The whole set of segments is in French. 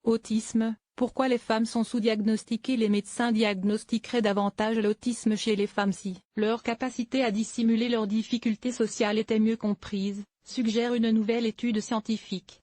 Autisme, pourquoi les femmes sont sous-diagnostiquées? Les médecins diagnostiqueraient davantage l'autisme chez les femmes si leur capacité à dissimuler leurs difficultés sociales était mieux comprise, suggère une nouvelle étude scientifique.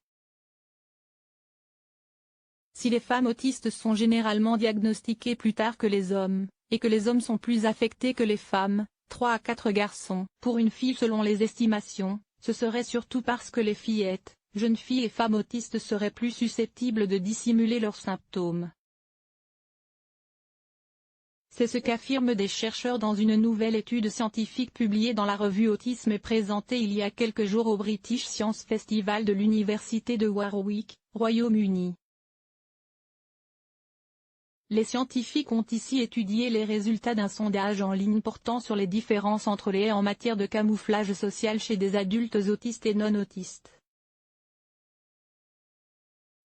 Si les femmes autistes sont généralement diagnostiquées plus tard que les hommes, et que les hommes sont plus affectés que les femmes, 3 à 4 garçons pour une fille selon les estimations, ce serait surtout parce que les fillettes, jeunes filles et femmes autistes seraient plus susceptibles de dissimuler leurs symptômes. C'est ce qu'affirment des chercheurs dans une nouvelle étude scientifique publiée dans la revue Autisme et présentée il y a quelques jours au British Science Festival de l'Université de Warwick, Royaume-Uni. Les scientifiques ont ici étudié les résultats d'un sondage en ligne portant sur les différences entre les en matière de camouflage social chez des adultes autistes et non autistes.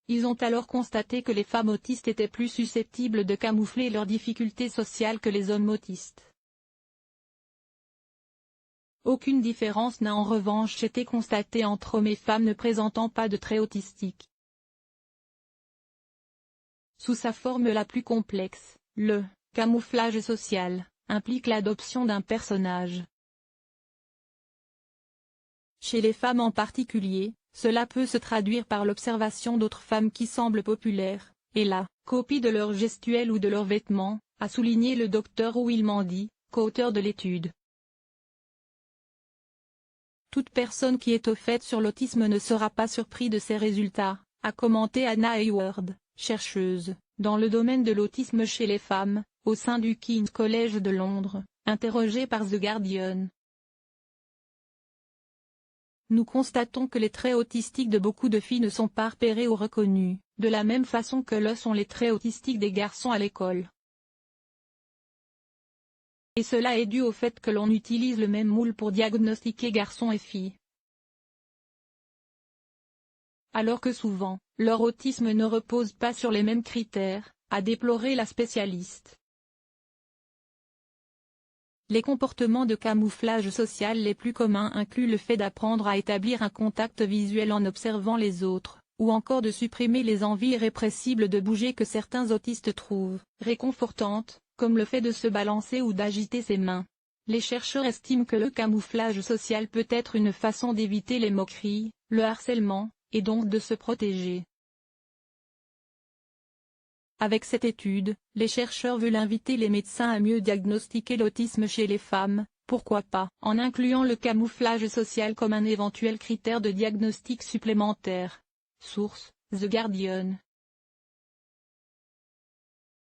Ils ont alors constaté que les femmes autistes étaient plus susceptibles de camoufler leurs difficultés sociales que les hommes autistes. Aucune différence n'a en revanche été constatée entre hommes et femmes ne présentant pas de traits autistiques. Sous sa forme la plus complexe, le camouflage social implique l'adoption d'un personnage. Chez les femmes en particulier, cela peut se traduire par l'observation d'autres femmes qui semblent populaires, et la copie de leur gestuelle ou de leurs vêtements, a souligné le Dr Will Mandy, co-auteur de l'étude. Toute personne qui est au fait sur l'autisme ne sera pas surpris de ces résultats, a commenté Anna Hayward, chercheuse, dans le domaine de l'autisme chez les femmes, au sein du King's College de Londres, interrogée par The Guardian. Nous constatons que les traits autistiques de beaucoup de filles ne sont pas repérés ou reconnus, de la même façon que le sont les traits autistiques des garçons à l'école. Et cela est dû au fait que l'on utilise le même moule pour diagnostiquer garçons et filles. Alors que souvent, leur autisme ne repose pas sur les mêmes critères, a déploré la spécialiste. Les comportements de camouflage social les plus communs incluent le fait d'apprendre à établir un contact visuel en observant les autres, ou encore de supprimer les envies irrépressibles de bouger que certains autistes trouvent réconfortantes, comme le fait de se balancer ou d'agiter ses mains. Les chercheurs estiment que le camouflage social peut être une façon d'éviter les moqueries, le harcèlement, et donc de se protéger. Avec cette étude, les chercheurs veulent inviter les médecins à mieux diagnostiquer l'autisme chez les femmes, pourquoi pas en incluant le camouflage social comme un éventuel critère de diagnostic supplémentaire. Source: The Guardian.